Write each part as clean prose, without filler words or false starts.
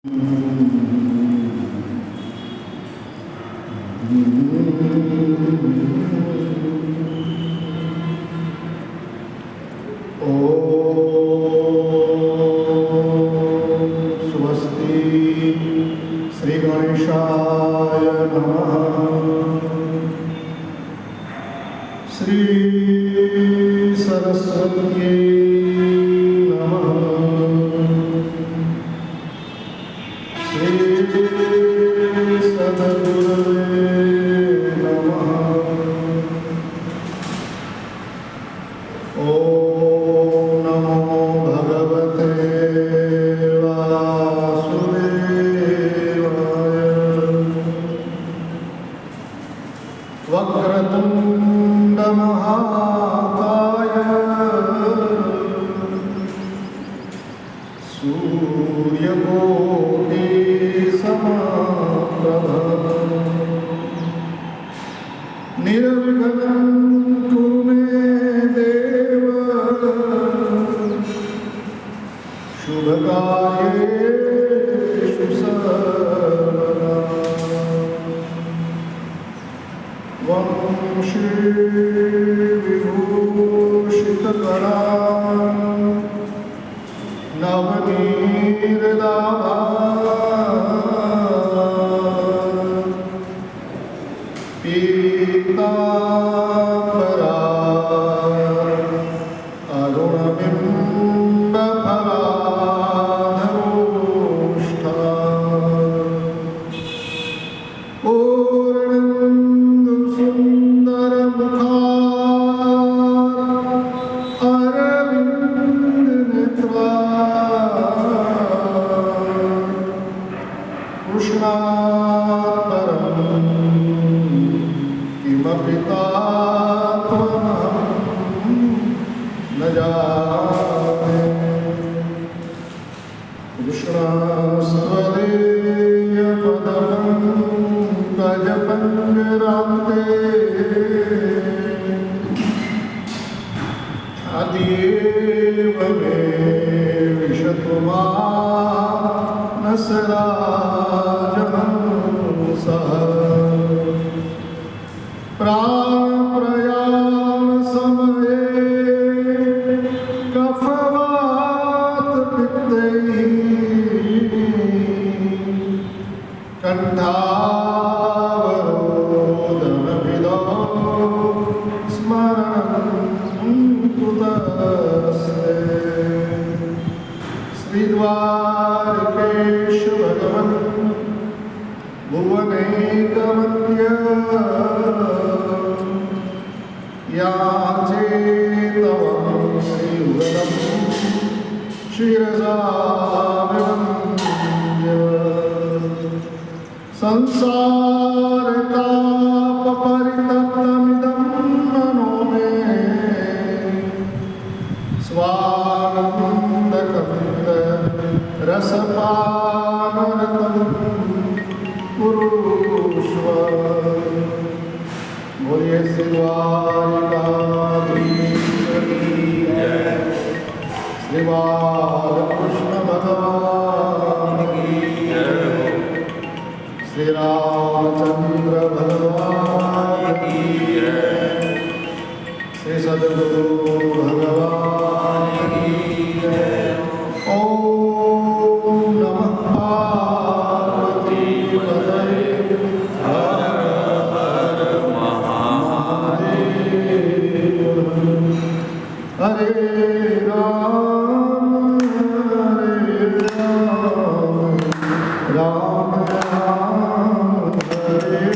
स्वस्ति श्री गणेशाय नमः। श्री सरस्वती नमः। श्री सद्गुरुवे नमः। ओम नमो भगवते वक्रतुंड महाकाय सूर्यकोटि समप्रभ निर्विघ्नं कुरु मे देव शुभकार्येषु सर्वदा। वंशी विभूषितकरा नवनीरदाभा पीताम्बरा अरुणबिम्बफलाधरोष्ठा पूर्णन्दुसुन्दरमुखा अरविन्दनेत्रा कृष्णात्परं किमपि तात्त्वमहं न जाने। कृष्णस्त्वदीयपदपङ्कजपङ्करान्ते अद्येव मे विशतु मानसराजहंसः। प्राणप्रयाण समये कफवातपित्तैः कण्ठावरोदनविदो स्मरणं कुतस्ते। श्रीद्वारकेश भगवन् भुवनैकमत्य याचेतवं श्रीवरं शिरसा विवन्द्य। संसारतापपरितप्तमिदं मनो मे स्वानन्दकन्द रसपानरतं कुरुष्व। बोलिए श्री द्वारिकाधीश की जय। श्री बालकृष्ण भगवान की जय। श्री रामचंद्र भगवान की जय। श्री सद्गुरु भगवान की जय। ओम नमः पार्वती पतये हर हर महादेव। हरे राम राम राम हरे हरे।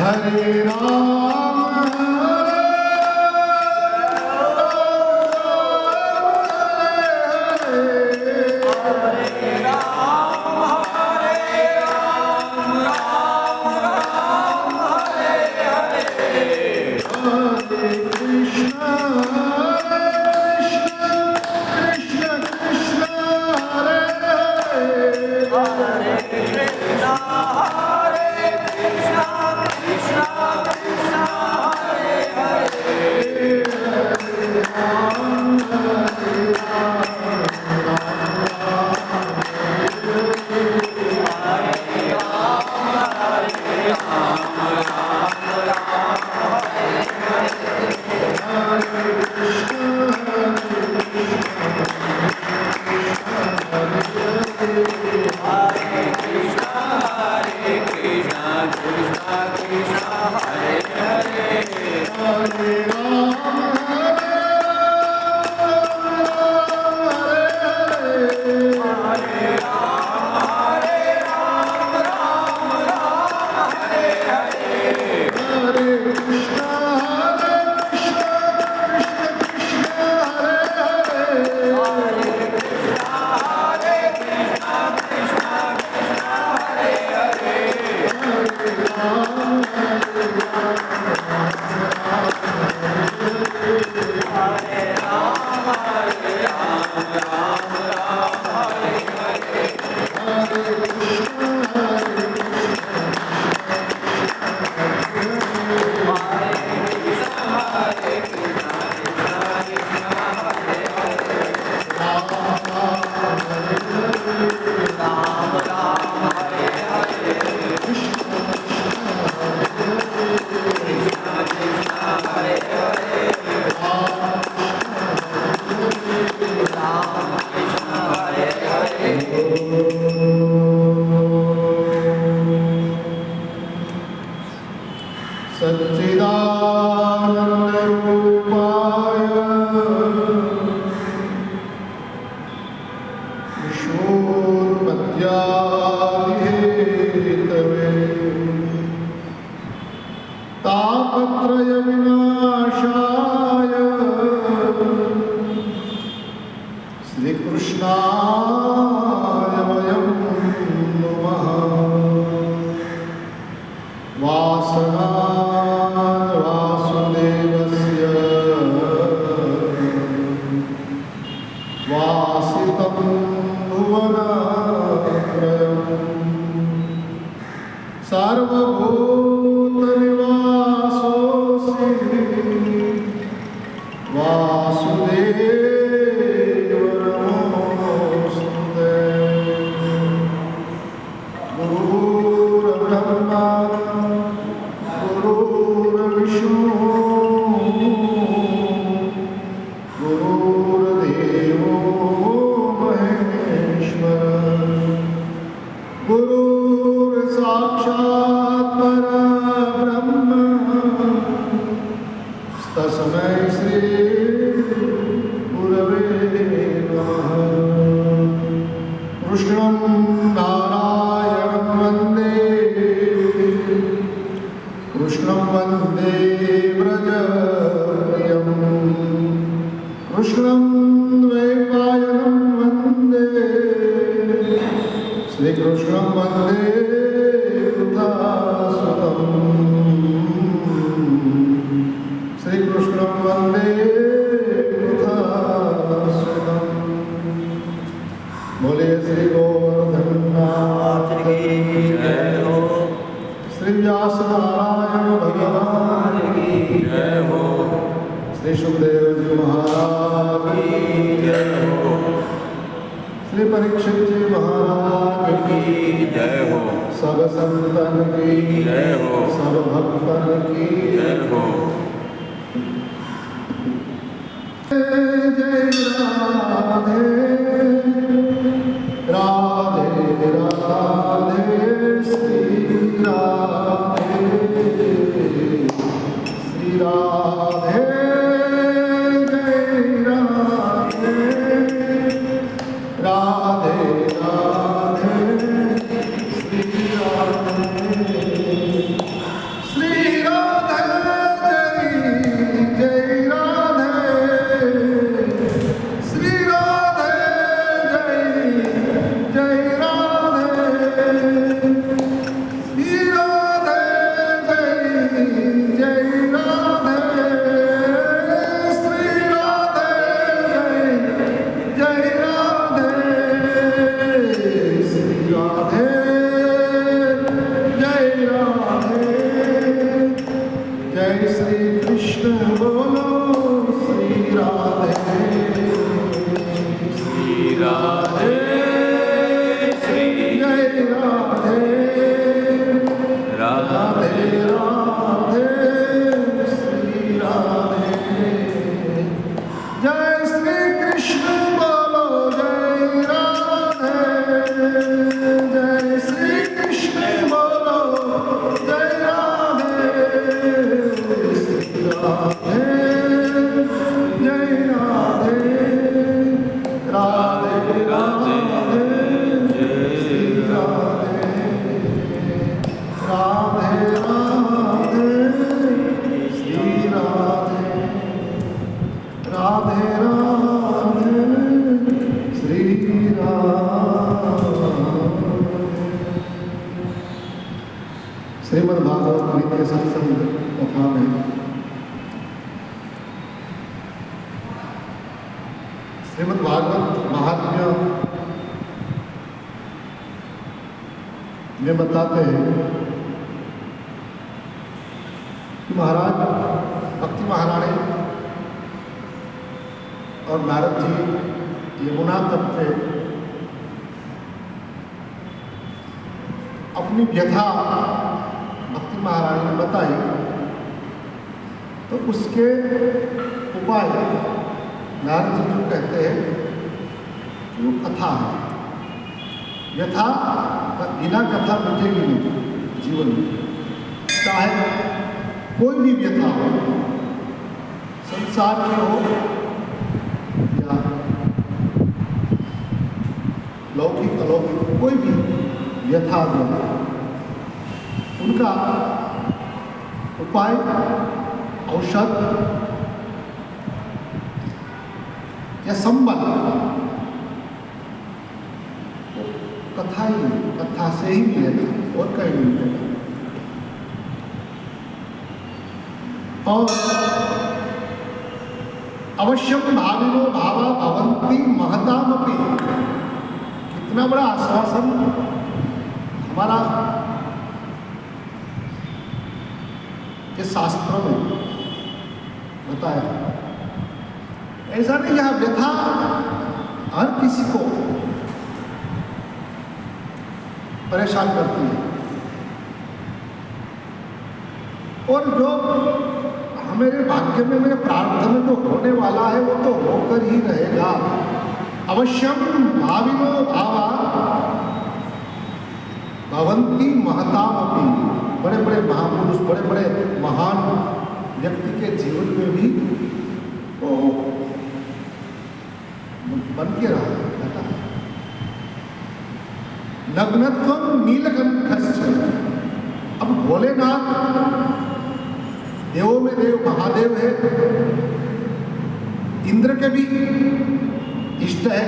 हरे राम Jai Radhe जय श्री कृष्ण बोलो श्री राधे श्री राधे श्री जय राधे राधे राधे श्री राधे जय श्री कृष्ण बोलो जय राधे जय श्री कृष्ण बोलो जय राधे श्री राधे जय राधे राधे राधे श्री राधे राधे राधे श्री राधे राधे राधे श्री राधे। श्रीमद् भागवत नित्य सत्संग कथा में श्रीमद् भागवत महात्म्य में बताते हैं कि महाराज भक्ति महारानी और नारद जी यमुना तट पे अपनी व्यथा भक्ति महारानी ने बताई, तो उसके उपाय नारद जी जो कहते हैं कि वो कथा है। व्यथा बिना कथा मिटेगी नहीं जीवन में, चाहे कोई भी व्यथा हो, संसार में हो या लौकिक अलौकिक, कोई भी व्यथा जो है उनका उपाय औषध या संबल कथा ही, कथा से ही मिलेगा और कहीं नहीं मिलेगा। और अवश्यम भाविनो भावा भवन्ति महतामपि, कितना बड़ा आश्वासन हमारा ये शास्त्रों में बताया। ऐसा नहीं, यह व्यथा हर किसी को परेशान करती है, और जो हमारे भाग्य में, मेरे प्रार्थ में जो होने वाला है वो तो होकर ही रहेगा। अवश्यम भाविनो भावा भवन्ति महतामपि, बड़े बड़े महापुरुष, बड़े बड़े महान व्यक्ति के जीवन में भी वो बन के रहा रहता है। नग्नत्वं नीलकंठस्य, अब भोलेनाथ देवों में देव महादेव है, इंद्र के भी इष्ट है,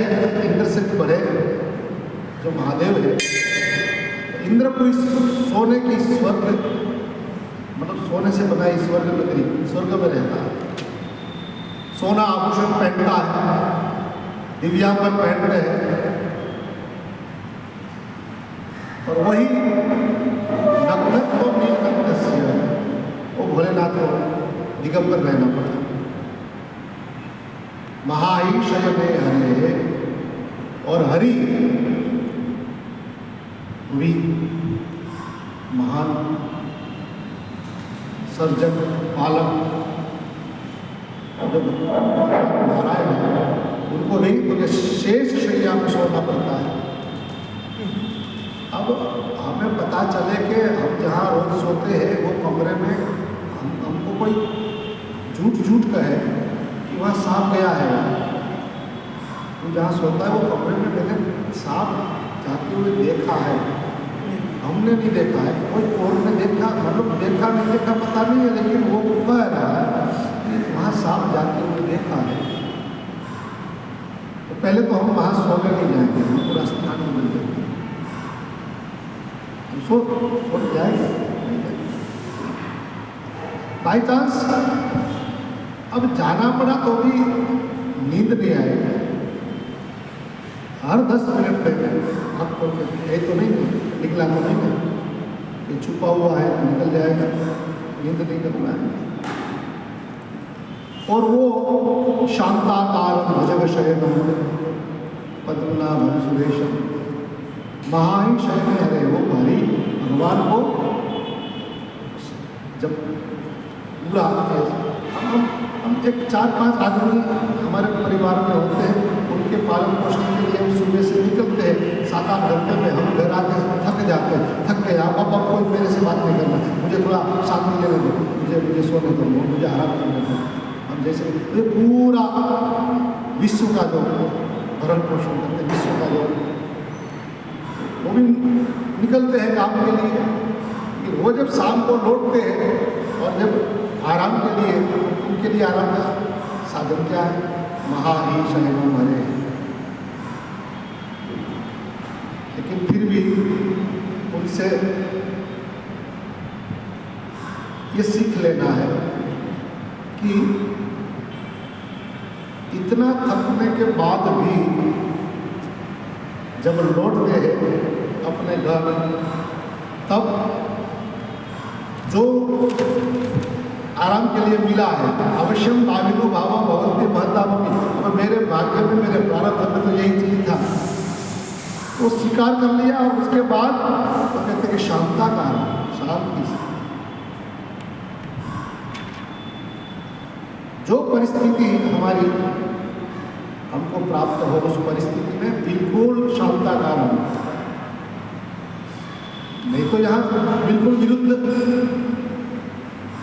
इंद्र से भी बड़े जो महादेव है। इंद्र कोई सोने की स्वर्ग, मतलब सोने से बनाई स्वर्ग नगरी, स्वर्ग में रहता है, सोना आभूषण पहनता है, दिव्यांबर पहनते हैं, और वही नग्नत्व नीलकंठस्य, वो भोलेनाथ को दिगंबर रहना पड़ा। महाईशयने हरे, और हरि भी महान सर्जक पालक जब नारायण है, उनको भी तो शेष शैया में सोना पड़ता है। अब हमें पता चले कि हम जहाँ रोज सोते हैं वो कमरे में हमको कोई झूठ कहे कि वहाँ सांप गया है, तो जहाँ सोता है वो कमरे में मैंने सांप जाते हुए देखा है, हमने नहीं देखा है, कोई और ने देखा, मतलब देखा नहीं देखा पता नहीं है, लेकिन वो कह रहा है कि वहाँ सांप जाते हुए देखा है। तो पहले तो हम वहाँ सोने नहीं जाएंगे, हम पूरा स्थान में मिल जाएंगे, सो जाएंगे बाई चांस। अब जाना पड़ा तो भी नींद नहीं आएगी, हर 10 मिनट पे हाथ खोल के ये तो नहीं निकला, तो नहीं ये छुपा हुआ है तो निकल जाएगा, नींद नहीं करना है। और वो शांताकारं भुजगशयनं पद्मनाभं सुरेशं महाही शयन हरे, वो हरि भगवान को जब पूरा हम एक 4-5 आदमी हमारे परिवार में होते हैं, उनके पालन पोषण के लिए हम सुबह से निकलते हैं, 7-8 घंटे में हम घर आके थक जाते हैं, थक गए, अब कोई मेरे से बात नहीं करना, मुझे थोड़ा शांति लेने दो, मुझे सोने दो, मुझे आराम करने दो। हम जैसे ये पूरा विश्व का जो भरण पोषण करते हैं, विश्व का जो वो भी निकलते हैं काम के लिए, लेकिन वो जब शाम को लौटते हैं और जब आराम के लिए, उनके लिए आराम का साधन क्या है? महाही शयनं हरे। लेकिन फिर भी उनसे ये सीख लेना है कि इतना थकने के बाद भी जब लौटते हैं अपने घर, तब जो आराम के लिए मिला है, अवश्यम भाविनो भावा भवन्ति महतामपि, और मेरे भाग्य में, मेरे प्रारब्ध में तो यही चीज था, वो स्वीकार कर लिया। और उसके बाद तो कहते हैं कि शांता का शांति से जो परिस्थिति हमारी हमको प्राप्त हो, उस परिस्थिति में बिल्कुल शांता कारण, नहीं तो यहाँ बिल्कुल विरुद्ध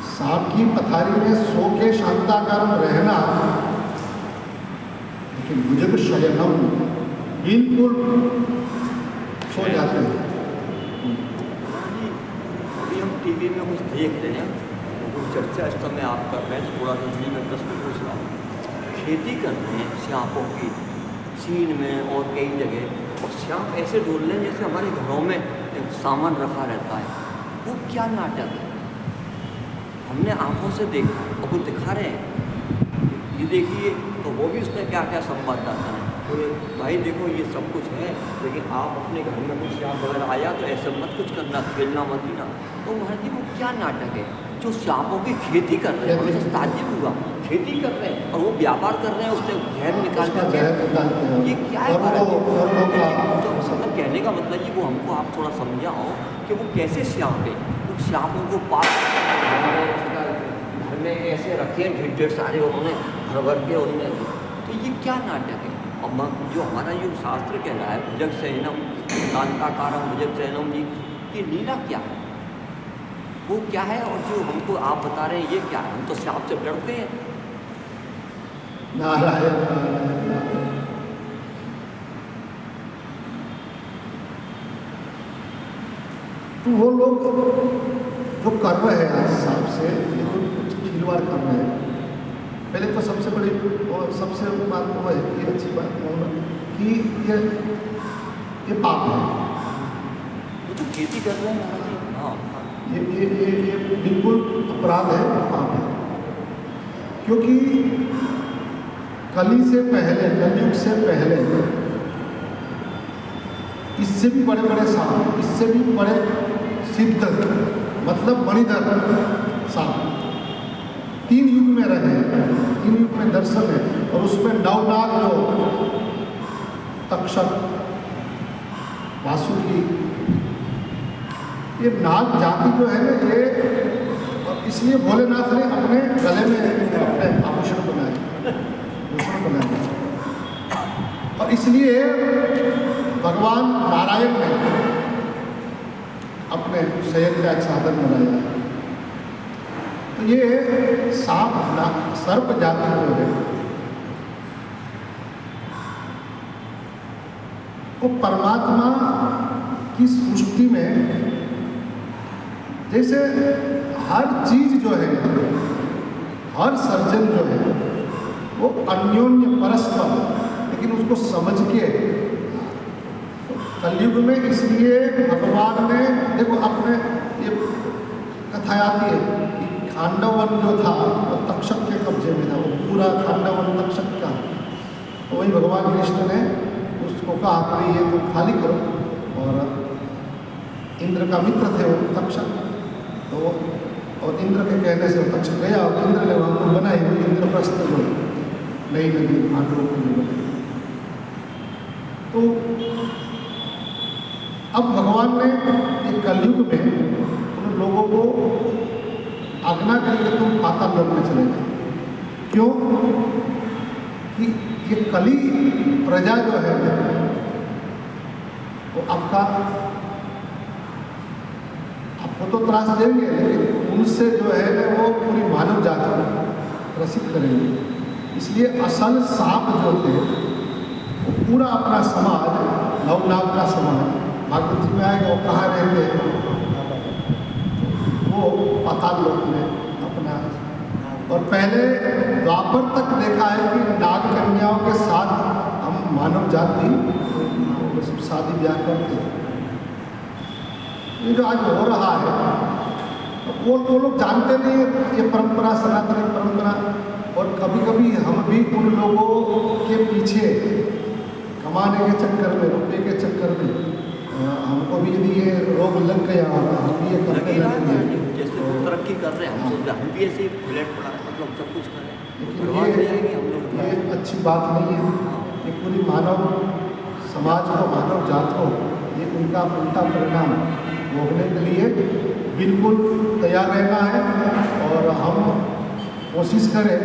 सांप की पथारी में सो के शांताकारम रहना, लेकिन भुजग शयनम बिल्कुल सो जाते हैं। अभी हम टीवी में कुछ देख रहे हैं, कुछ चर्चा इस समय आप कर रहे हैं, तो थोड़ा सा मैं प्रश्न पूछ रहा हूँ। खेती कर रहे हैं सांपों की चीन में और कई जगह, और सांप ऐसे डोल रहे हैं जैसे हमारे घरों में सामान रखा रहता है। वो क्या नाटक है? हमने आंखों से देखा और वो दिखा रहे हैं, ये देखिए, तो वो भी उसमें क्या क्या संवाददाता है, तो भाई देखो ये सब कुछ है, लेकिन आप अपने घर में कुछ सांप वगैरह आया तो ऐसा मत कुछ करना, खेलना मत ही ना। तो महाराज जी वो क्या नाटक है? जो सांपों की खेती कर रहे हैं, हमें ताज्जुब हुआ, खेती कर रहे हैं और वो व्यापार कर रहे हैं, उससे जहर निकाल कर, ये क्या है महाराज जी? तो मतलब कहने का मतलब ये, वो हमको आप थोड़ा समझाओ कि वो कैसे सांप है, वो सांपों को पास घर में ऐसे रखे हैं ढेर सारे, उन्होंने भर भर के उनने, तो ये क्या नाटक है? और जो हमारा ये शास्त्र कह रहा है भुजग शयनम शांताकारम भुजग शयनम, जी ये लीला क्या है, वो क्या है? और जो हमको आप बता रहे हैं ये क्या है? हम तो सांप से डरते हैं। नारायण तो वो लोग जो कर रहे हैं आज सांप से, ये तो कुछ खिलवाड़ कर रहे हैं। पहले तो सबसे बड़ी और सबसे बात तो है कि अच्छी बात कि ये पाप है, वो तो खेती कर रहे हैं महाराज जी। हाँ, ये बिल्कुल अपराध है, पाप है। क्योंकि कली से पहले, कलयुग से पहले इससे भी बड़े बड़े सांप, इससे भी बड़े सिद्ध मतलब मणिधर सांप 3 युग में रहे, 3 युग में दर्शन है। और उसमें नवनाग जो तक्षक, वासुकी, ये नाग जाति जो है ना, ये इसलिए भोलेनाथ ने अपने गले में अपने आभूषण बनाए, भूषण बनाए, और इसलिए भगवान नारायण ने अपने शयन का एक साधन बनाया। तो ये सांप सर्प जाति जो है, वो परमात्मा की सृष्टि में जैसे हर चीज जो है, हर सर्जन जो है वो अन्योन्य परस्पर, लेकिन उसको समझ के कलयुग में, इसलिए भगवान ने देखो अपने ये कथा आती है कि खांडवन जो था वो तक्षक के कब्जे में था, वो पूरा खांडवन तक्षक का। तो वही भगवान कृष्ण ने उसको कहा कि ये तुम खाली करो, और इंद्र का मित्र थे वो तक्षक, तो और इंद्र के कहने से तक्षक गया और इंद्र ने वहाँ को बनाई हुई इंद्रप्रस्थ जो नई नदी पांडवों के लिए बनाई। तो अब भगवान ने एक कलयुग में उन लोगों को आज्ञा करी कि तुम पाताल लोक में चले जाओ। क्यों कि ये कली प्रजा जो है वो आपको तो त्रास देंगे, लेकिन उनसे जो है ना वो पूरी मानव जाति को ग्रसित करेंगे। इसलिए असल सांप जो थे वो पूरा अपना समाज, नवनाग का समाज, भागवत जी में आएगा वो कहाँ रहते हैं, वो पाताल लोक में अपना। और पहले द्वापर तक देखा है कि नाग कन्याओं के साथ हम मानव जाति शादी ब्याह करते हैं। ये जो आज हो रहा है वो लोग जानते नहीं है ये परंपरा, सनातनी परंपरा। और कभी कभी हम भी उन लोगों के पीछे कमाने के चक्कर में, रुपये के चक्कर में, हमको भी यदि ये रोग लग गया और हम भी ये करते रहेंगे, जैसे वो तरक्की कर रहे हैं हम भी ऐसे फ्लैट पड़ा मतलब सब कुछ कर रहे हैं। ये अच्छी बात नहीं है। ये पूरी मानव समाज को, मानव जात को ये उनका उल्टा परिणाम भोगने के लिए बिल्कुल तैयार रहना है। और हम कोशिश करें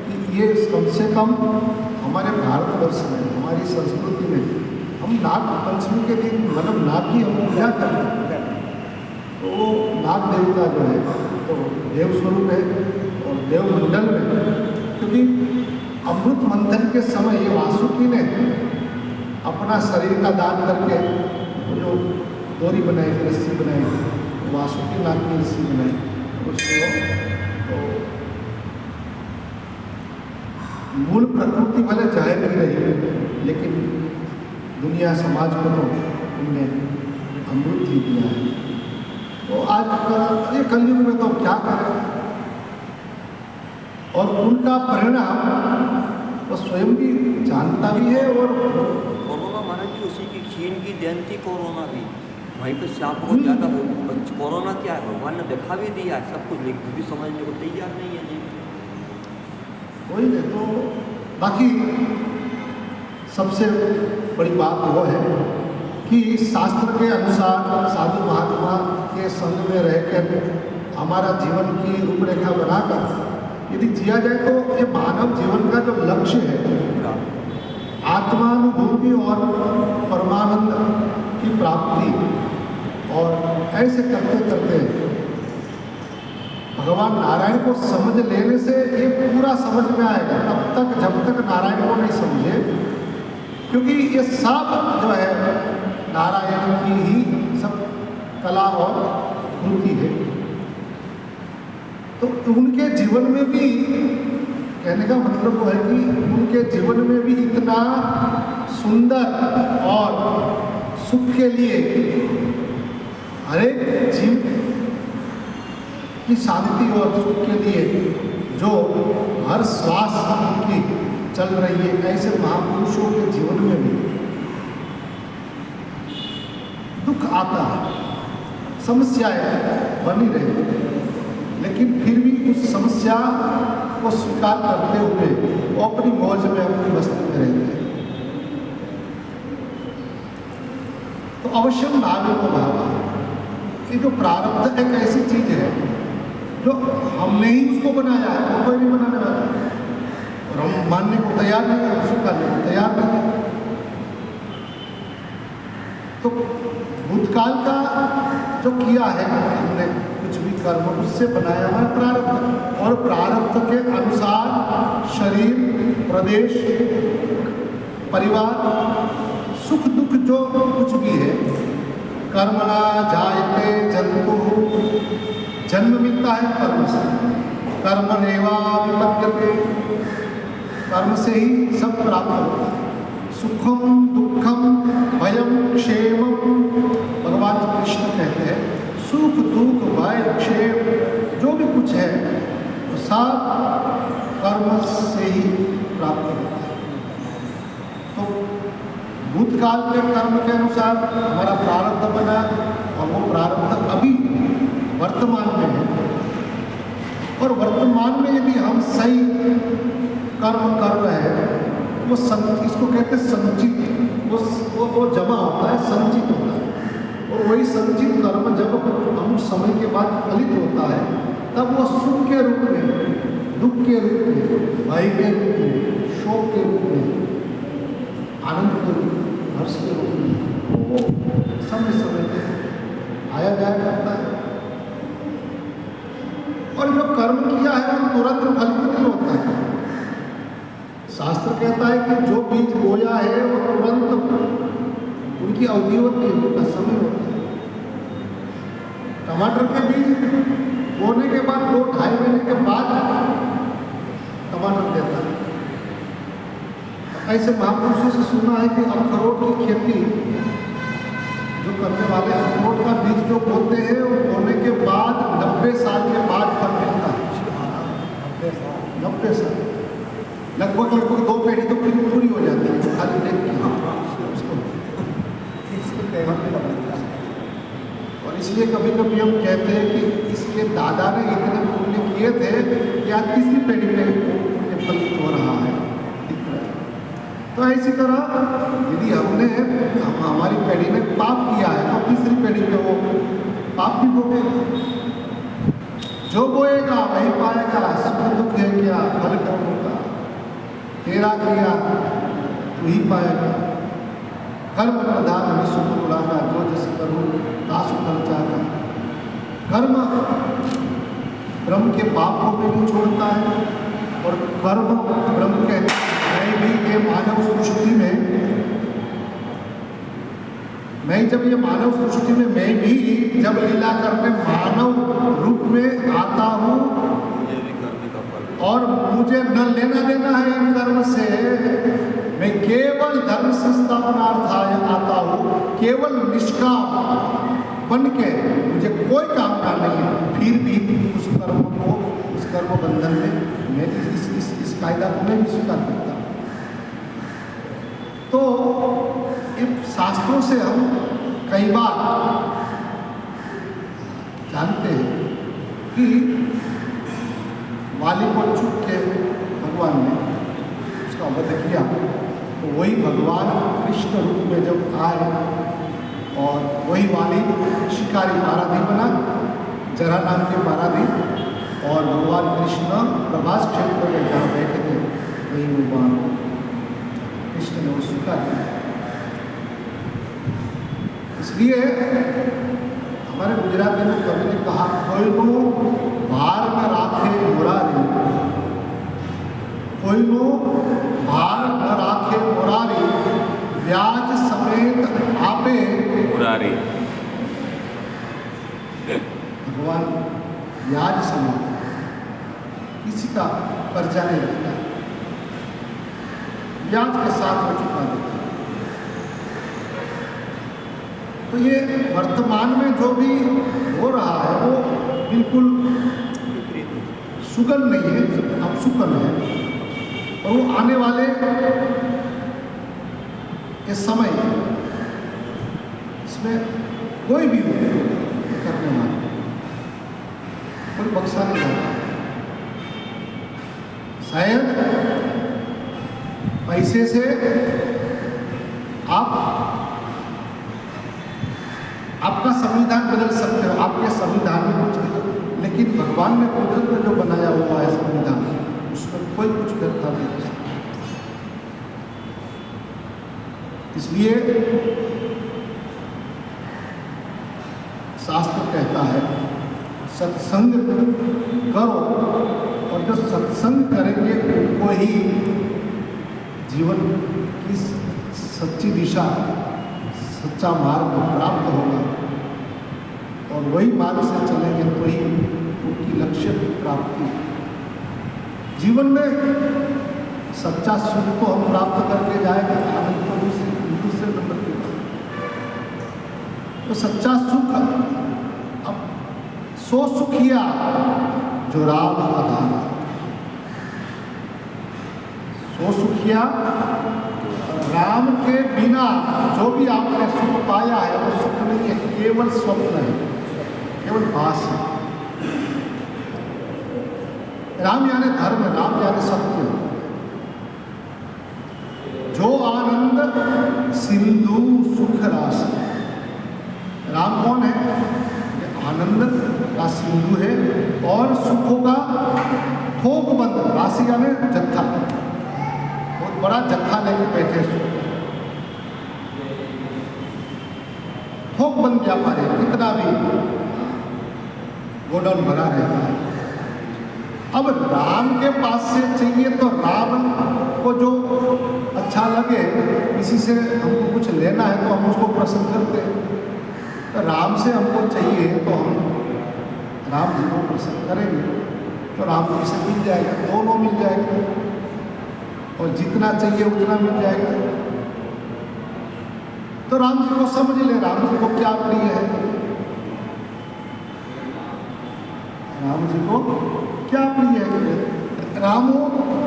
कि ये कम से कम हमारे भारतवर्ष में, हमारी संस्कृति में हम नाग पंचमी के दिन मतलब नाग की हम पूजा करते हैं। तो नाग देवता जो है तो देव स्वरूप है और देवमंडल में, क्योंकि अमृत मंथन के समय ये वासुकी ने अपना शरीर का दान करके जो डोरी बनाई थी, रस्सी बनाई थी, वासुकी नाग की रस्सी बनाई उसको। तो मूल प्रकृति भले जाहिर की रही, लेकिन दुनिया समाज को तो उनने अमृत ही दिया है। तो आज ये कलयुग में तो क्या करें, और उनका परिणाम वो स्वयं भी जानता भी है। और कोरोना माना कि उसी की चीन की देन थी कोरोना भी, वहीं पर सांप बहुत ज़्यादा। कोरोना क्या है, भगवान ने दिखा भी दिया है सब कुछ, लेकिन भी समझने को तैयार नहीं है। वही है। तो बाकी सबसे बड़ी बात वो है कि शास्त्र के अनुसार साधु महात्मा के संग में रहकर हमारा जीवन की रूपरेखा बनाकर यदि जिया जाए तो ये मानव जीवन का जो लक्ष्य है, आत्मानुभूति और परमानंद की प्राप्ति, और ऐसे करते करते भगवान नारायण को समझ लेने से ये पूरा समझ में आएगा। तब तक जब तक नारायण को नहीं समझे, क्योंकि ये सब जो है नारायण की ही सब कला और कृति है। तो उनके जीवन में भी, कहने का मतलब वो है कि उनके जीवन में भी इतना सुंदर और सुख के लिए हरेक जीव की शांति और सुख के लिए जो हर श्वास की चल रही है, ऐसे महापुरुषों के जीवन में भी दुख आता है, समस्याएं बनी रही, लेकिन फिर भी उस समस्या को स्वीकार करते हुए वो अपनी मौज में, अपनी मस्ती में रहते हैं। तो अवश्य नाविको भावा, ये जो प्रारब्ध एक ऐसी चीज है जो हमने ही उसको बनाया है, वो कोई नहीं बनाने वाला, और हम मानने को तैयार नहीं है, स्वीकारने को तैयार नहीं है। तो भूतकाल का जो किया है हमने कुछ भी कर्म, उससे बनाया हुआ प्रारब्ध, और प्रारब्ध के अनुसार शरीर, प्रदेश, परिवार, सुख दुख जो कुछ भी है, कर्मणा जायते जंतु, जन्म मिलता है कर्म से, कर्मण्येवा विपद्यते, कर्म से ही सब प्राप्त होता है। सुखम दुखम भयम क्षेमम, भगवान कृष्ण कहते हैं सुख दुख भय क्षेम जो भी कुछ है वो सब कर्म से ही प्राप्त होता है। तो भूतकाल के कर्म के अनुसार हमारा प्रारब्ध बना, और वो प्रारब्ध अभी वर्तमान में है, और वर्तमान में यदि हम सही कर्म कर रहे हैं, वो इसको कहते हैं संचित, वो जमा होता है, संचित होता है। और वही संचित कर्म जब हम समय के बाद फलित होता है, तब वो सुख के रूप में, दुख के रूप में, भय के रूप में, शोक के रूप में, आनंद के रूप में, हर्ष के रूप में वो समय समय पे आया जाया करता है। और जो कर्म किया है वो तुरंत फलित नहीं होता है। शास्त्र कहता है कि जो बीज बोया है वो तुरंत उनकी अवधि होती है, उनका समय होता है। टमाटर के बीज बोने के बाद 2-2.5 महीने के बाद टमाटर देता है। ऐसे महापुरुषों से सुना है कि अखरोट की खेती जो करने वाले, अखरोट का बीज जो बोते हैं वो बोने के बाद 90 साल के बाद फल मिलता है। 90 साल, लगभग 2 पीढ़ी तो फिर पूरी हो जाती है खाली देख के उसको। और इसलिए कभी कभी हम कहते हैं कि इसके दादा ने इतने पुण्य किए थे कि आज तीसरी पीढ़ी में पुण्य फलित हो रहा है। तो इसी तरह यदि हमने हमारी पीढ़ी ने पाप किया है तो तीसरी पीढ़ी में वो पाप भी भोगेगा। जो बोएगा वही पाएगा, सुख दुख है क्या, फल कर्म का तेरा किया तू ही पाएगा। कर्म प्रधान हमें सुख उड़ागा, जो जैसे करूँ तासु फल चाहता। कर्म ब्रह्म के पाप को भी नहीं छोड़ता है, और कर्म ब्रह्म के मैं भी ये मानव सृष्टि में, मैं जब ये मानव सृष्टि में मैं भी जब लीला करने मानव रूप में आता हूँ और मुझे न लेना देना है इन कर्म से, मैं केवल धर्म संस्थापनार्थ आता हूँ, केवल निष्काम बन के, मुझे कोई कामना नहीं है, फिर भी उस कर्म को, उस कर्म बंधन में मैं इस कायदा को मैं भी स्वीकार करता हूँ। तो इन शास्त्रों से हम कई बार जानते हैं कि वाली को छूट के भगवान ने उसका वध किया, तो वही भगवान कृष्ण रूप में जब आए और वही वाली शिकारी पाराधी बना, जरा नाम के पाराधी, और भगवान कृष्ण प्रभास क्षेत्र में जहाँ बैठे थे वही भगवान कृष्ण ने वो स्वीकार किया। इसलिए हमारे गुजराती में कवि ने कहा, कोईनो भार में राखे मुरारी, कोईनो भार न राखे मुरारी, ब्याज समेत आपे मुरारी। भगवान ब्याज समेत किसी का कर्जा नहीं रखता, ब्याज के साथ वो चुका देता। तो ये वर्तमान में जो भी हो रहा है वो बिल्कुल सुगम नहीं है, अब सुगम है, और वो आने वाले ये समय इसमें कोई भी हो करने वाला कोई बख्शा नहीं जाता। शायद पैसे से आपका संविधान बदल सकते हो, आपके संविधान में कुछ, लेकिन भगवान ने कुदरत में जो बनाया हुआ है संविधान, उसमें कोई कुछ करता नहीं कर सकता। इसलिए शास्त्र कहता है सत्संग करो, और जो सत्संग करेंगे उनको ही जीवन की सच्ची दिशा, सच्चा मार्ग प्राप्त होगा, और वही मार्ग से चलेंगे तो ही उनकी लक्ष्य की प्राप्ति। जीवन में सच्चा सुख तो हम प्राप्त करके जाएंगे, आनंद तो दूसरे नंबर की बात। तो सच्चा सुख अब सो सुखिया जो राम आधार, सो सुखिया राम के बिना जो भी आपने सुख पाया है वो सुख नहीं है, केवल स्वप्न है, केवल भास है। राम यानी धर्म, राम यानी सत्य। जो आनंद सिंधु सुख राशि, राम कौन है? आनंद का सिंधु है और सुखों का थोक बंद, राशि यानी जत्था, बहुत बड़ा जत्था लेके बैठे सुख, थोक बंद व्यापार है, कितना भी गोडाउन भरा रहता है। अब राम के पास से चाहिए तो राम को जो अच्छा लगे, किसी से हमको कुछ लेना है तो हम उसको प्रसन्न करते हैं। तो राम से हमको चाहिए तो हम राम जी को प्रसन्न करेंगे, तो राम जी से मिल जाएगा, दोनों मिल जाएगा, और जितना चाहिए उतना मिल जाएगा। तो राम जी को समझ ले, राम जी को क्या प्रिय है, राम जी को क्या प्रिय है। रामो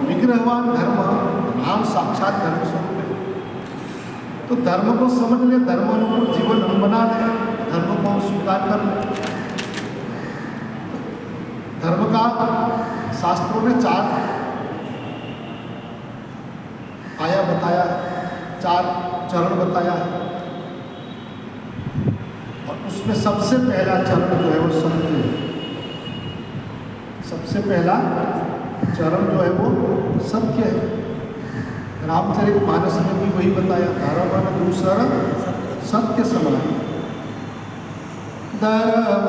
विग्रहवान धर्म, राम साक्षात धर्म स्वरूप है। तो धर्म को समझ ले, धर्म अनुकूल जीवन हम बना ले, धर्म को स्वीकार कर ले। धर्म का शास्त्रों ने 4 आया बताया, 4 चरण बताया है, और उसमें सबसे पहला चरण जो है वो सत्य है। सबसे पहला चरण जो है वो सत्य है। रामचरितमानस में भी वही बताया, धर्म दूसरा सत्य समान। धर्म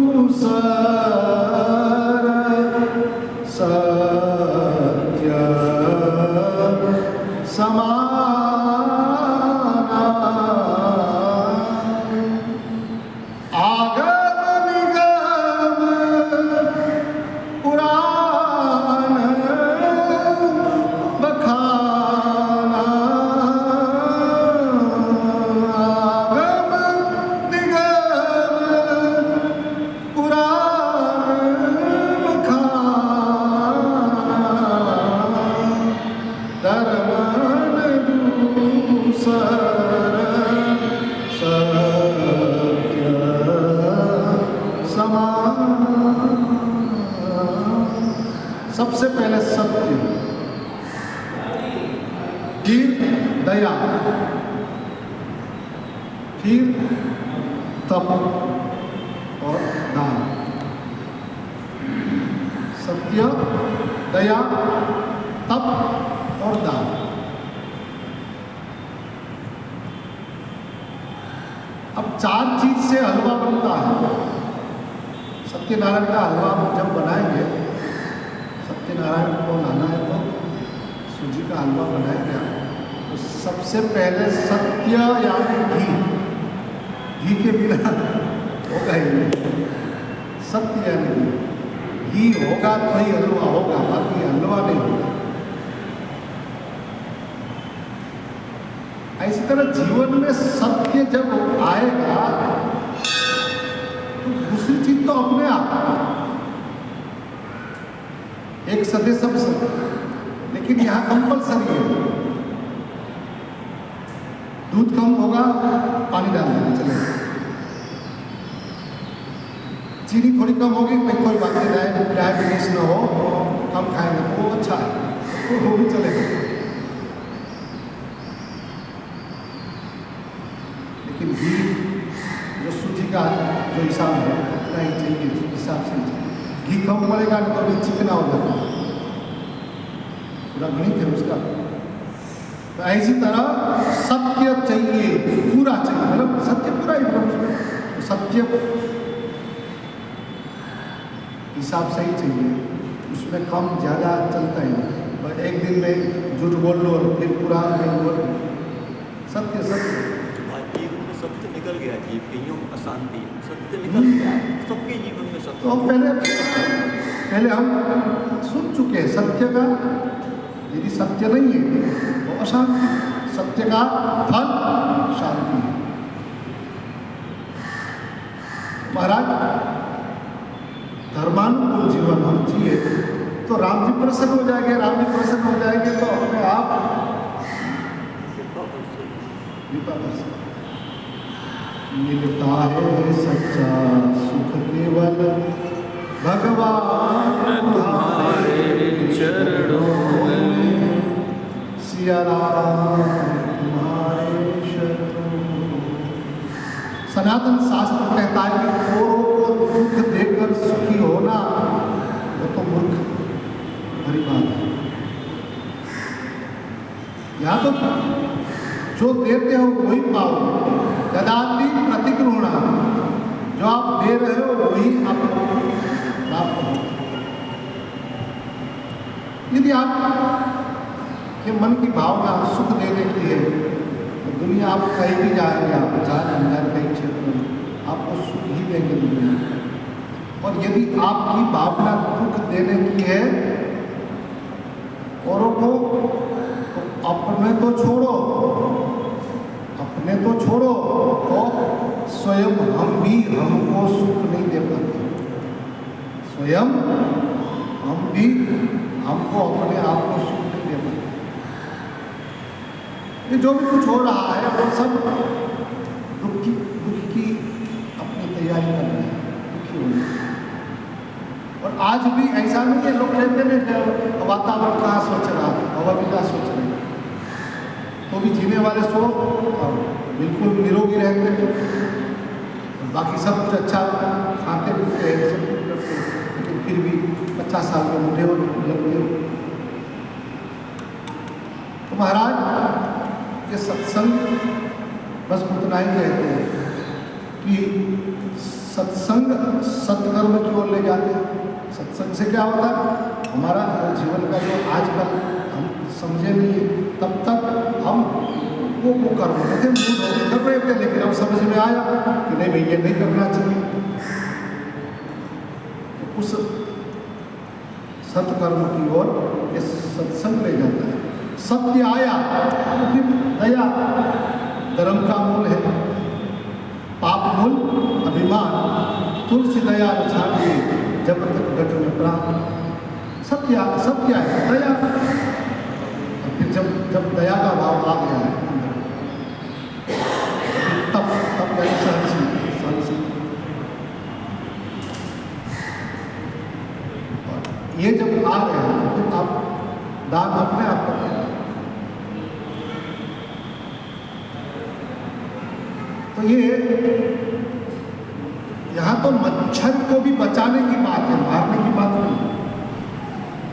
दूसरा सत्य समान। सबसे पहले सत्य, फिर दया, फिर तप और दान। सत्य, दया, तप और दान। अब 4 चीज से हलवा बनता है। सत्यनारायण का हलवा जब बनाएंगे, सत्यनारायण को लाना है तो सूजी का हलवा बनाएंगे, तो सबसे पहले सत्य यानी घी, घी के बिना होगा ही नहीं। सत्य यानी घी होगा तो ही हलवा होगा, बाकी हलवा नहीं होगा। इसी तरह जीवन में सत्य जब आएगा तो दूसरी चीज तो अपने आप, एक सत्य सब सत्य, लेकिन यहाँ कंपल्सरी है। दूध कम होगा, पानी डाल देना चलेगा। चीनी थोड़ी कम होगी, कोई बात नहीं, डायबिटीज ना हो, कम खाएंगे तो वो अच्छा है, तो वो भी चलेगा। लेकिन घी जो सूजी का जो हिसाब है उतना ही चाहिए, हिसाब से घी कम पड़ेगा तो अभी चिकना हो जाता है, पूरा गणित है उसका। तो ऐसी तरह सत्य चाहिए, पूरा चाहिए, मतलब सत्य पूरा ही, मतलब सत्य हिसाब से ही चाहिए, उसमें कम ज़्यादा चलता ही नहीं। पर एक दिन में झूठ बोल लो और फिर पूरा नहीं बोल, सत्य सत्य। सत्य निकल गया, जीव की यूँ अशांति, सत्य निकल गया सबके जीवन में सत्य। तो पहले हम सुन चुके हैं सत्य का, यदि सत्य नहीं है तो अशांति, सत्य का फल शांति है। महाराज धर्मानुकूल जीवन हम जिए तो राम जी प्रसन्न हो जाएंगे, राम जी प्रसन्न हो जाएंगे तो अपने आप कृपा बरसे। मिलता है सच्चा सुख केवल भगवान तुम्हारे चरणों में सिया राम तुम्हारे शरणों। सनातन शास्त्र कहता है कि औरों को दुख देकर सुखी होना वो तो मूर्ख भरी बात है। यहाँ तो जो देते हो वही पाओ, ददाति प्रतिगृहणा, जो आप दे रहे हो वही आपको प्राप्त हो। यदि आप के मन की भावना सुख देने की है तो दुनिया आप कहीं भी जाएंगे, आप जान अनजान कहीं क्षेत्र में आपको सुख ही देंगे दुनिया। और यदि आपकी भावना दुख देने की है औरों को, तो अपने तो छोड़ो, अपने तो छोड़ो, तो स्वयं हम भी हमको सुख नहीं दे पाते। स्वयं हम भी हमको अपने आप को सुख नहीं दे पाते। ये जो भी कुछ हो रहा है वो सब दुख की अपनी तैयारी कर रहे हैं, दुखी होने। और आज भी ऐसा नहीं है, लोग कहते हैं कि वातावरण कहाँ स्वच्छ रहा, हवा भी कहाँ स्वच्छ रही, तो भी जीने वाले सो और बिल्कुल निरोगी रहते हैं, बाकी सब कुछ अच्छा खाते पीते हैं, सब कुछ करते हैं, लेकिन फिर भी 50 साल के बूढ़े हो लगते हो। तो महाराज ये सत्संग बस उतना ही कहते हैं कि सत्संग सत्कर्म की ओर ले जाते हैं। सत्संग से क्या होता है, हमारा जीवन का जो आजकल हम समझे नहीं है, तब तक हम वो कर रहे थे, मूड कर रहे थे, लेकिन अब समझ में आया कि नहीं भाई ये नहीं करना चाहिए। तो उस सत्कर्म की ओर ये सत्संग ले जाता है। सत्य आया तो फिर दया धर्म का मूल है, पाप मूल अभिमान, तुलसी दया छाटी जब तक घट में प्राण। सत्य है दया, और फिर जब दया का भाव आ गया है तब सहनशील। और ये जब आ गया तो फिर आप दान अपने आप करते हैं। तो ये यहाँ तो मच्छर को भी बचाने की बात है, मारने की बात नहीं।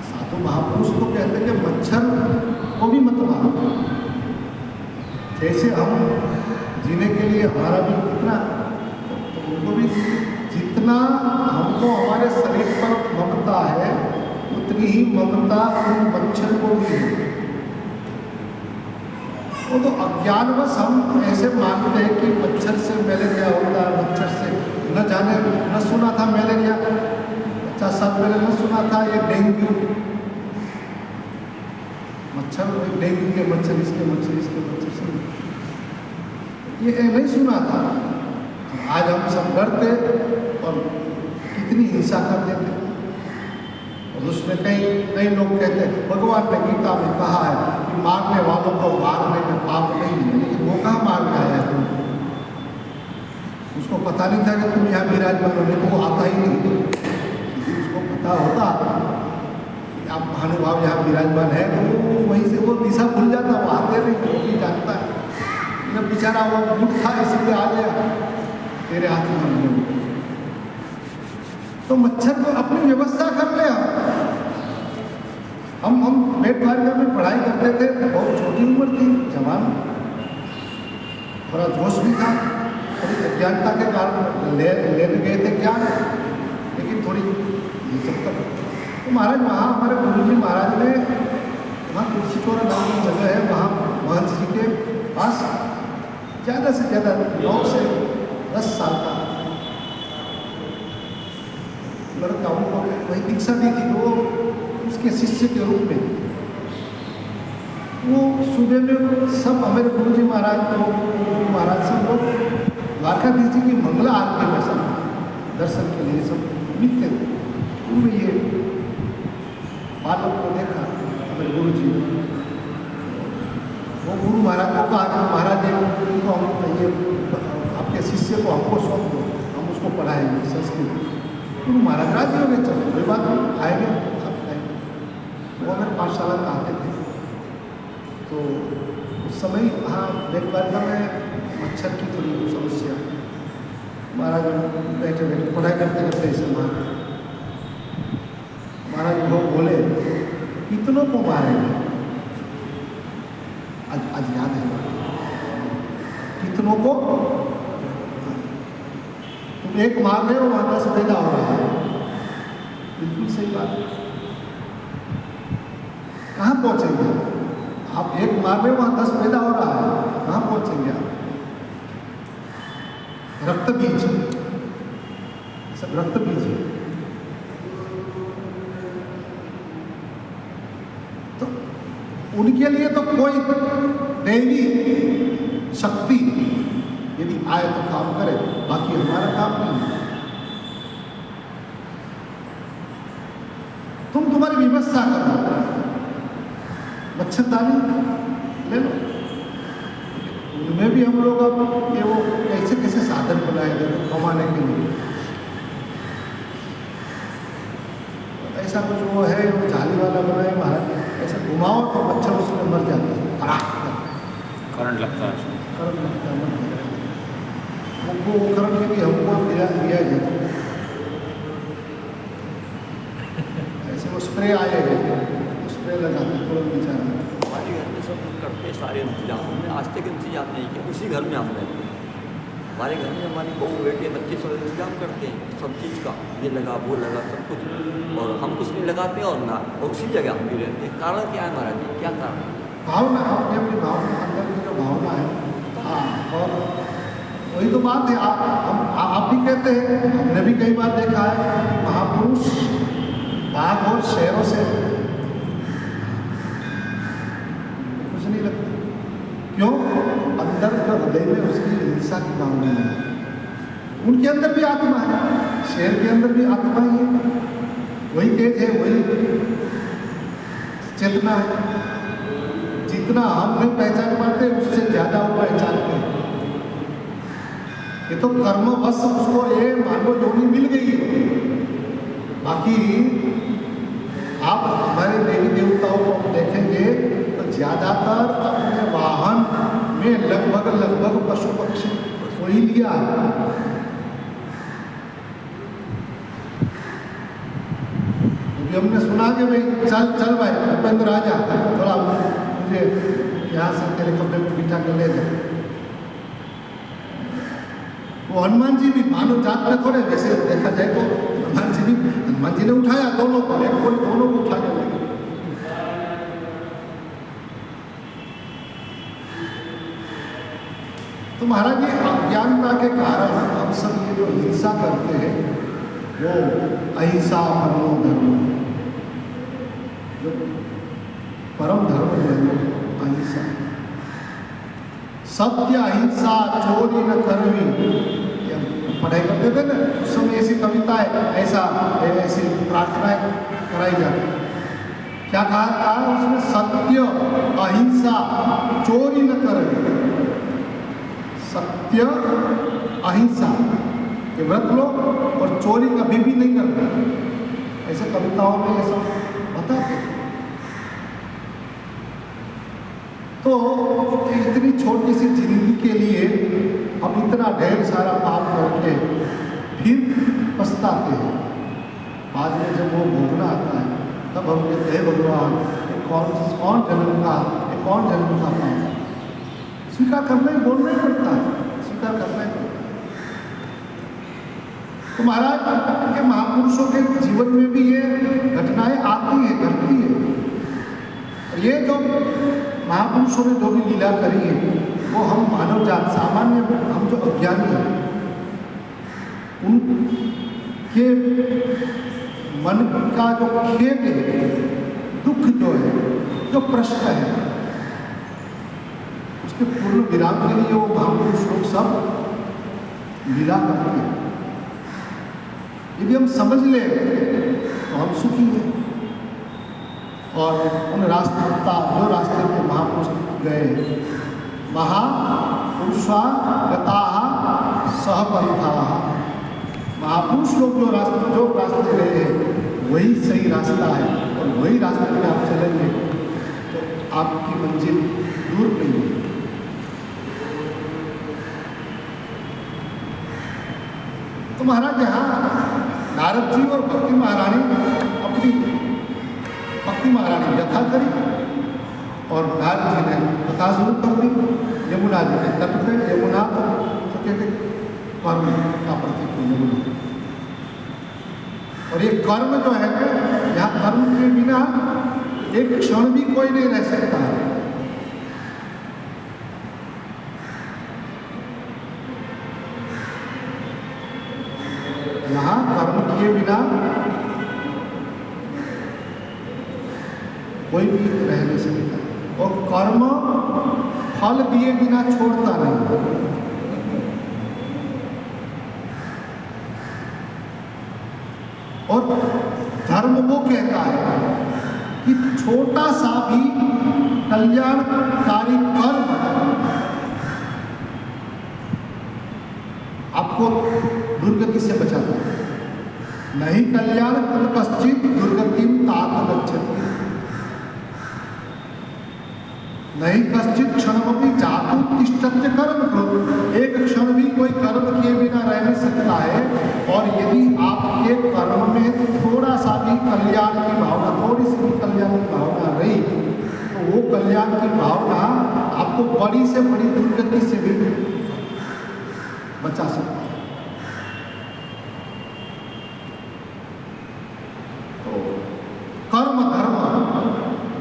साधु महापुरुष तो कहते हैं कि मच्छर को भी मत मारो। जैसे हम जीने के लिए हमारा भी कितना, तो उनको भी जितना हमको हमारे शरीर पर ममता है उतनी ही ममता उन मच्छर को भी है। वो तो अज्ञानवश हम ऐसे मानते हैं कि मच्छर से मलेरिया होता है, मच्छर से न जाने न सुना था मलेरिया, 50 साल पहले न सुना था ये डेंगू, मच्छर डेंगू के मच्छर, इसके मच्छर से ये नहीं सुना था। आज हम सब डरते और कितनी हिंसा कर देते। और उसमें कई लोग कहते हैं भगवान ने गीता में कहा है कि मारने वालों को मारने में पाप नहीं है, लेकिन वो कहाँ मार के आया तुम? उसको पता नहीं था कि तुम यहाँ विराजमान होने, तो वो आता ही नहीं। यदि उसको पता होता कि आप महानुभाव यहाँ विराजमान है तो वहीं से वो दिशा भूल जाता, वो आते नहीं, वो भी जानता है। जब बेचारा वो मूड था इसलिए आ गया तेरे हाथ में। तो मच्छर को अपनी व्यवस्था कर ले। हम बेट द्वारिका में पढ़ाई करते थे, बहुत छोटी उम्र थी, जवान, थोड़ा जोश भी था, थोड़ी अज्ञानता के कारण लेने गए थे ज्ञान, लेकिन थोड़ी जब तक तो महाराज वहाँ हमारे गुरु जी महाराज ने वहाँ तुलसी चौरा नाम की जगह है, वहाँ महंत जी के पास ज़्यादा से ज़्यादा 9 से 10 साल का लड़का उनको वही दीक्षा दी थी, तो वो उसके शिष्य के रूप में वो सुबह में सब हमारे गुरु जी महाराज सब लोग द्वारकाधीश जी की मंगला आरती में सब दर्शन के लिए सब मिलते थे। उनमें ये बालक को देखा हमारे गुरु जी, वो गुरु महाराज को कहा कि महाराज इनको हम ये आपके शिष्य को हमको सौंप दो, हम उसको पढ़ाएंगे संस्कृत। तुम महाराज राजी हो गए, चलो कोई बात नहीं, आएंगे आप आएंगे। वो अगर पाठशाला में आते थे तो उस समय वहाँ देखभाल में मच्छर की थोड़ी समस्या, महाराज बैठे बैठे पढ़ाई करते करते ऐसे महाराज वो बोले कितनों को मारेंगे, आज याद है, कितनों को तुम एक मार रहे हो, वहाँ 10 पैदा हो रहा है। बिल्कुल सही बात है। कहाँ पहुँचेंगे आप? एक मार रहे हो, वहाँ 10 पैदा हो रहा है, कहाँ पहुँचेंगे आप? रक्त बीज, सब रक्त बीज है। तो उनके लिए तो कोई दैवी शक्ति यदि आए तो काम करे, बाकी हमारा काम नहीं है। तुम तुम्हारी व्यवस्था करो, मच्छरदानी ले लो, उनमें भी हम लोग अब ये वो कैसे कैसे साधन बनाए गए कमाने के लिए। ऐसा कुछ वो है, वो जाली वाला बनाए महाराज, ऐसा घुमाओ तो मच्छर उसमें मर जाता है, करंट लगता है, करंट लगता है, मर जाता है। वो करंट भी हमको दिया जाता है। ऐसे वो स्प्रे आए हैं, स्प्रे लगाते तुरंत बेचारा। हमारे घर में सब करते सारे इंतजाम, हमने आज तक इंतजाम नहीं किया, उसी घर में हम रहते हैं। हमारे घर में हमारी बहू बेटे बच्चे सब इंतजाम करते हैं सब चीज़ का, ये लगा वो लगा सब कुछ, और हम कुछ नहीं लगाते और ना, और उसी जगह हम भी रहते हैं। कारण क्या है महाराज जी, क्या कारण है? भावना, अपनी अपनी भावना, अंदर की जो भावना है। हाँ, और वही तो बात है। आप भी कहते हैं, हमने भी कई बार देखा है कि महापुरुष बाघ और शेरों से कुछ नहीं लगता। क्यों? अंदर जो हृदय में उसकी हिंसा की भावना है, उनके अंदर भी आत्मा है, शेर के अंदर भी आत्मा ही है, वही तेज है, वही चेतना है। जितना हम नहीं पहचान पाते उससे ज़्यादा वो पहचानते हैं। ये तो कर्मवश उसको ये मानव योनि मिल गई है। बाकी आप हमारे देवी देवताओं को देखेंगे तो ज़्यादातर अपने वाहन में लगभग पशु पक्षी को ही लिया है। हमने सुना कि भाई चल भाई उपेंद्र राजा, थोड़ा मुझे यहाँ से तेरे कपड़े को बिठा कर ले जाए। वो हनुमान जी भी मानव जात में थोड़े, वैसे देखा जाए तो हनुमान जी ने उठाया दोनों को, एक कोई दोनों को उठा के लगे। तो महाराज जी अज्ञानता के कारण हम सब ये जो हिंसा करते हैं वो अहिंसा परमो धर्म, जो परम धर्म जो है वो अहिंसा, सत्य अहिंसा चोरी न करवी। पढ़ाई करते थे ना उस समय, ऐसी कविताएं, ऐसी प्रार्थनाएं कराई जाती। क्या कहा उसमें? सत्य अहिंसा चोरी न करवी, सत्य अहिंसा ये व्रत लो और चोरी कभी भी नहीं करना। ऐसे कविताओं में ऐसा बताते थे। तो इतनी छोटी सी जिंदगी के लिए हम इतना ढेर सारा पाप करके फिर पछताते हैं। बाद में जब वो भोगना आता है तब हम कहते हैं भगवान ये कौन जन्म का पाप। स्वीकार करना ही, बोलना ही पड़ता है, स्वीकार करना ही पड़ता है। तो महाराज के महापुरुषों के जीवन में भी ये घटनाएं आती है, घटती है। ये जो महापुरुषों ने जो भी लीला करी है वो हम मानव जात सामान्य, हम जो अज्ञानी हैं, उनके मन का जो खेद है, दुख जो है, जो प्रश्न है, उसके पूर्ण विराम के लिए वो महापुरुष लोग सब लीला करते हैं। यदि हम समझ लें तो हम सुखी हैं। और उन रास्ता जो रास्ते पे महापुरुष गए, महापुरुषा गताः सहपंथाः, महापुरुष लोग जो रास्ते गए हैं वही सही रास्ता है, और वही रास्ते में आप चलेंगे तो आपकी मंजिल दूर नहीं है। तो महाराज यहाँ नारद जी और भक्ति महारानी अपनी भक्ति महारानी व्यथा करी, और नारद जी ने कथा शुरू कर दी यमुना जी के तट पे। यमुना तो कहते कर्म का प्रतीक है यमुना, और ये कर्म जो है यहाँ कर्म के बिना एक क्षण भी कोई नहीं रह सकता है। यहाँ कर्म किए बिना कोई भी रह नहीं सकता, और कर्म फल दिए बिना छोड़ता नहीं। और धर्म वो कहता है कि छोटा सा भी कल्याणकारी कर्म आपको दुर्गति से बचाता है। नहीं कल्याण कश्चित दुर्गतिम तात गच्छति, नहीं कश्चित क्षणमपि जातु तिष्ठत्य कर्म करो। एक क्षण भी कोई कर्म किए बिना रह नहीं सकता है, और यदि आपके कर्म में थोड़ा सा भी कल्याण की भावना, थोड़ी सी भी कल्याण की भावना रही, तो वो कल्याण की भावना आपको बड़ी से बड़ी दुर्गति से भी बचा सकता है। तो कर्म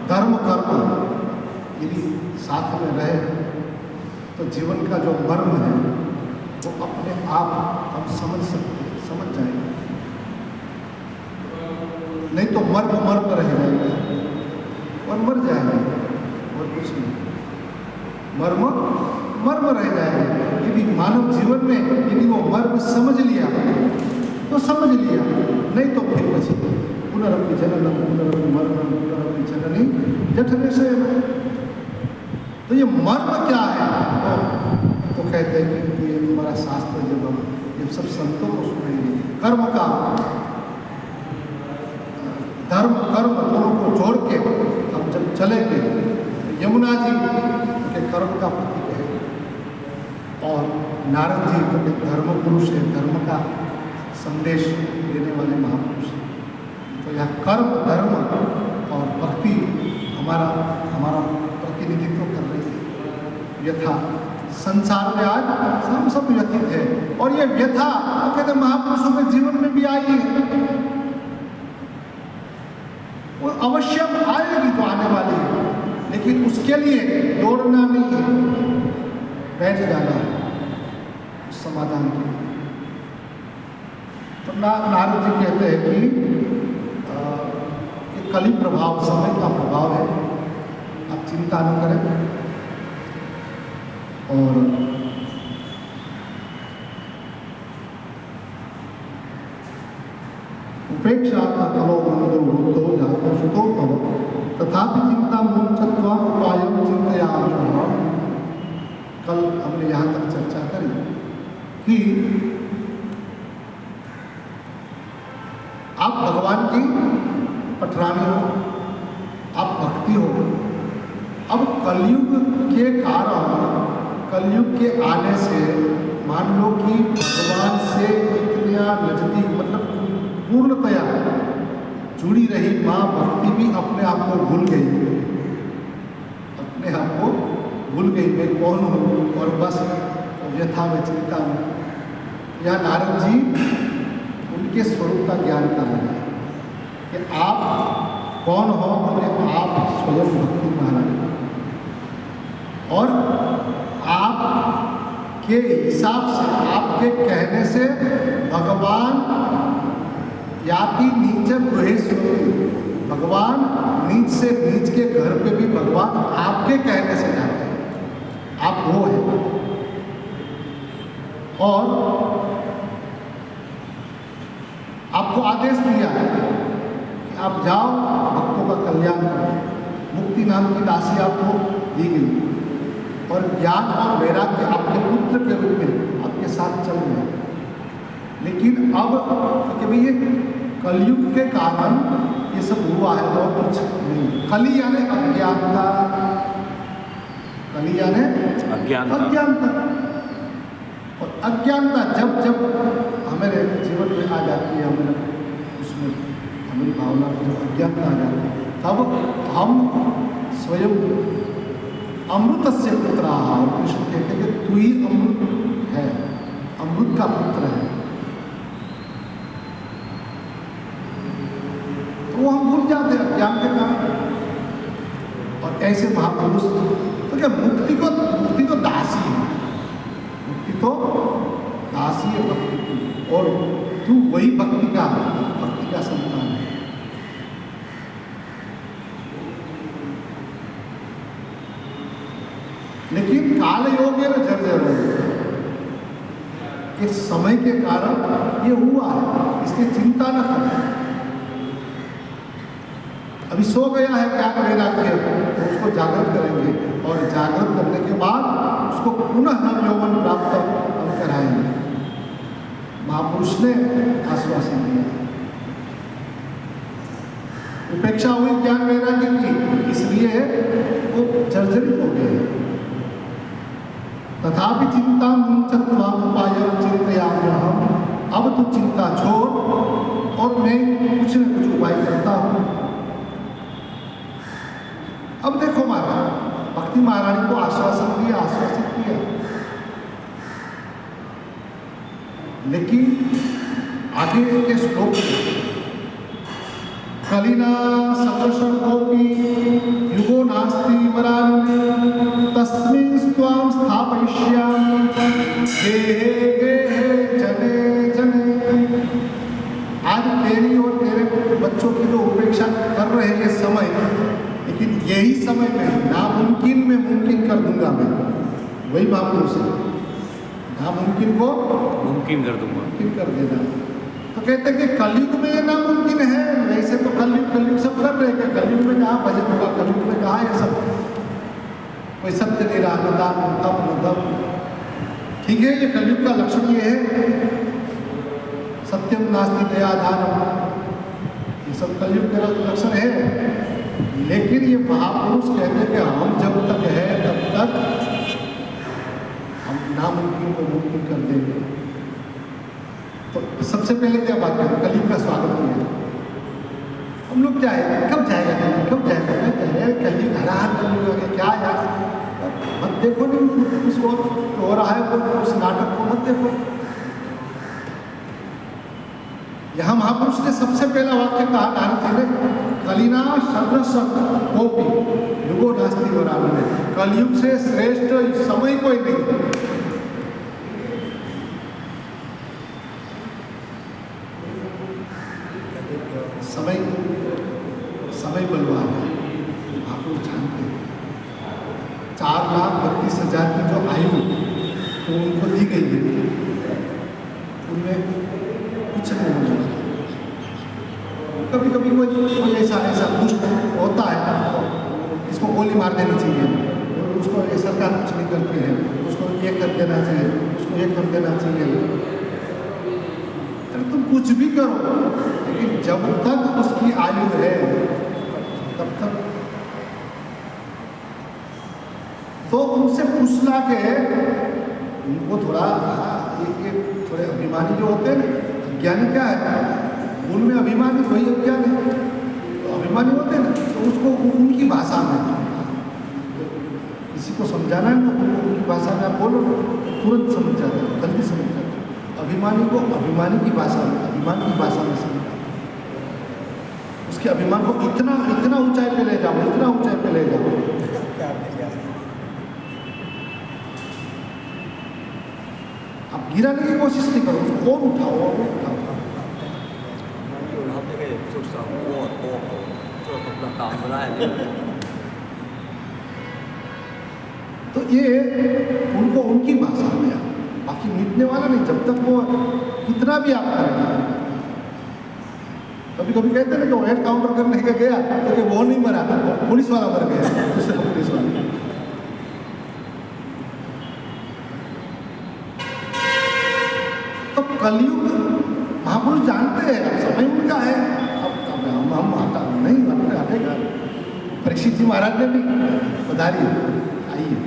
धर्म कर्म यदि साथ में रहे तो जीवन का जो मर्म है वो अपने आप हम समझ सकते हैं, समझ जाएंगे। नहीं तो मर्म रह जाएगा और मर जाएगा, और कुछ नहीं। मर्म रह जाएगा। यदि मानव जीवन में यदि वो मर्म समझ लिया तो समझ लिया, नहीं तो फिर बचे पुनरपि जननम पुनरपि मरणम पुनरपि जननी जठरे से। तो ये मर्म क्या है? तो कहते हैं कि ये हमारा शास्त्र जब हम जब सब संतों को सुनेंगे, कर्म का धर्म कर्म दोनों को जोड़ के हम जब चलेंगे, यमुना जी के कर्म का प्रतीक है, और नारद जी तो धर्म पुरुष है, धर्म का संदेश देने वाले महापुरुष हैं। तो यह कर्म धर्म और भक्ति हमारा प्रतिनिधित्व कर रही है। व्यथा संसार में आज हम सब व्यथित है, और ये व्यथा तो कहते महापुरुषों के जीवन में भी आई है, वो अवश्य आएगी तो आने वाली है, लेकिन उसके लिए दौड़ना नहीं है, बैठ जाना है उस समाधान के लिए। तो नारद जी कहते हैं कि ये कली प्रभाव, समय का प्रभाव है, आप चिंता न करें। और उपेक्षा कलो मंदो वृद्धो जातो सुतो तव तथापि चिंता मुंचत्वा उपायम चिंतयामि। कल हमने यहाँ तक चर्चा करी कि आप भगवान की पटरानी हो, आप भक्ति हो। अब कलयुग के कारण, कलयुग के आने से मान लो कि भगवान से इतना नजदीक, मतलब पूर्णतया जुड़ी रही माँ भक्ति भी अपने आप को भूल गई, अपने आप को भूल गई, मैं कौन हूँ, और बस व्यथा में चिंता में। या नारद जी उनके स्वरूप का ज्ञान कर रहे हैं कि आप कौन हो, तो आप स्वयं भक्ति महारानी, और आप के हिसाब से, आपके कहने से भगवान याति नीच गृहेश्वरी, भगवान नीच से नीच के घर पे भी भगवान आपके कहने से जाते हैं, आप वो हैं। और आपको आदेश दिया है कि आप जाओ भक्तों का कल्याण करो। मुक्ति नाम की राशि आपको दी गई, और ज्ञान और वैराग्य आपके पुत्र के रूप में आपके साथ चल रहे हैं। लेकिन अब कि भाई ये कलयुग के कारण ये सब हुआ है और कुछ नहीं। कली यानी अज्ञानता, कली यानी अज्ञानता। अज्ञानता। और अज्ञानता जब जब हमारे जीवन में आ जाती है, हमें उसमें हमारी भावना में जब अज्ञानता आ जाती है, तब हम स्वयं अमृत से पुत्र उपनिषद कहते हैं कि तू ही अमृत है, अमृत का पुत्र है। तो वो हम भूल जाते हैं अज्ञान के कारण। और ऐसे महापुरुष तो क्या मुक्ति तो दासी है, मुक्ति तो दासी है भक्ति की, और तू वही भक्ति का संतान है। लेकिन काल योगे न जर्जर इस समय के कारण ये हुआ है, इसकी चिंता न करें। अभी सो गया है ज्ञान वैराग्य, तो उसको जागृत करेंगे और जागृत करने के बाद उसको पुनः नवयौवन प्राप्त हम कराएंगे। महापुरुष ने आश्वासन दिया। उपेक्षा हुई ज्ञान वैराग्य की, इसलिए वो जर्जरित हो गए। तथापि चिंता उपाय चिंतयाम्य हम, अब तो चिंता छोड़ और मैं कुछ न कुछ उपाय करता हूँ। अब देखो महाराज, भक्ति महारानी को आश्वासित किया, लेकिन आगे के श्लोक कलिना सदृशोऽपि युगो नास्ति वरानने तस्मिन् त्वां स्थापयिष्यामि गेहे गेहे जने जने। आज तेरी और तेरे बच्चों की जो उपेक्षा कर रहे हैं ये समय, लेकिन यही समय में नामुमकिन में मुमकिन कर दूंगा मैं। वही महापुरुष है, नामुमकिन को मुमकिन कर दूंगा, मुमकिन कर देना। तो कहते हैं कि कलयुग में ये नामुमकिन है। वैसे तो कलयुग सब कर रहे हैं, कलयुग में कहाँ भजन होगा, कलयुग में कहाँ ये सब कोई सत्य नहीं रहा, न दान न तप न दम। ठीक है, ये कलयुग का लक्षण ये है, सत्यम नास्ति दया दानम, ये सब कलयुग का लक्षण है। लेकिन ये महापुरुष कहते हैं कि हम जब तक है तब तक हम नामुमकिन को मुमकिन कर देंगे। तो सबसे पहले क्या बात करें, कलयुग का स्वागत किया। हम लोग क्या है, कब जाएगा कलयुग, कब जाएगा कलयुग, हरा कलयुग क्या यार, मत देखो नहीं कुछ हो रहा है, उस नाटक को मत देखो। यहाँ महापुरुष ने सबसे पहला वाक्य कहा नारद जी ने, कलिना सदृशोऽपि युगो नास्ति वरानने, कलयुग से श्रेष्ठ समय कोई नहीं। समय बलवान है, महापुरुष जानते हैं। 4,32,000 की जो आयु तो उनको दी गई है, उनमें कुछ नहीं होने वाला। कभी कभी कोई ऐसा दुष्ट होता है, इसको गोली मार देनी चाहिए, उसको ये सरकार कुछ नहीं करती है, उसको ये कर देना चाहिए, उसको ये कर देना चाहिए। अरे तुम कुछ भी करो, लेकिन जब तक उसकी आयु है तब तक तो उनसे फुसला के उनको थोड़ा ये थोड़े अभिमानी जो होते हैं ना, ज्ञानी क्या है उनमें अभिमानी, वही अज्ञानी। तो अभिमानी होते हैं ना, तो उसको उनकी भाषा में किसी को समझाना है ना, उनकी भाषा में आप बोलो तुरंत समझ जाते हैं, जल्दी समझ जाते हैं। अभिमानी को अभिमानी की भाषा में, अभिमान की भाषा में समझा, उसके अभिमान को इतना ऊंचाई पे ले जाओ, इतना ऊंचाई पे ले जाओ। आप गिराने की कोशिश नहीं करो, उसको और उठाओ और उठाओ। तो ये उनको उनकी भाषा में, बाकी मिटने वाला नहीं जब तक वो कितना भी आप करेंगे। कभी कभी कहते हैं ना कि वो हेड काउंटर करने के गया तो वो नहीं मरा, पुलिस वाला मर गया, दूसरा पुलिस वाला। तो कलयुग महापुरुष जानते हैं, अब समय उनका है, अब हम हटा नहीं हटेगा। परीक्षित जी महाराज ने भी पधारिए, आइए,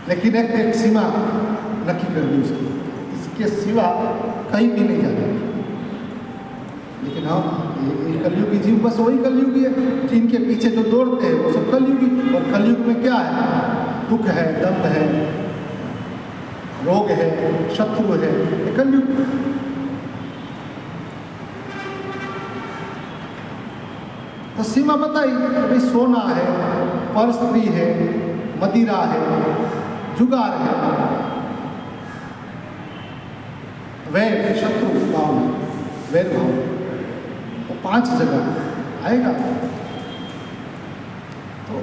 लेकिन एक सीमा नक्की कर दी उसकी, इसके सिवा कहीं भी नहीं जाना। लेकिन हम ये कलयुगी जीव बस वही कलयुगी है, जिनके पीछे जो दौड़ते हैं वो सब कलयुगी। और कलयुग में क्या है? दुख है, दंभ है, रोग है, शत्रु है, ये कलयुग। तो सीमा बताई कि भाई सोना है, पर स्त्री है, मदिरा है, जुगार है, वैर शत्रु भावना, वैर भाव, तो 5 जगह आएगा। तो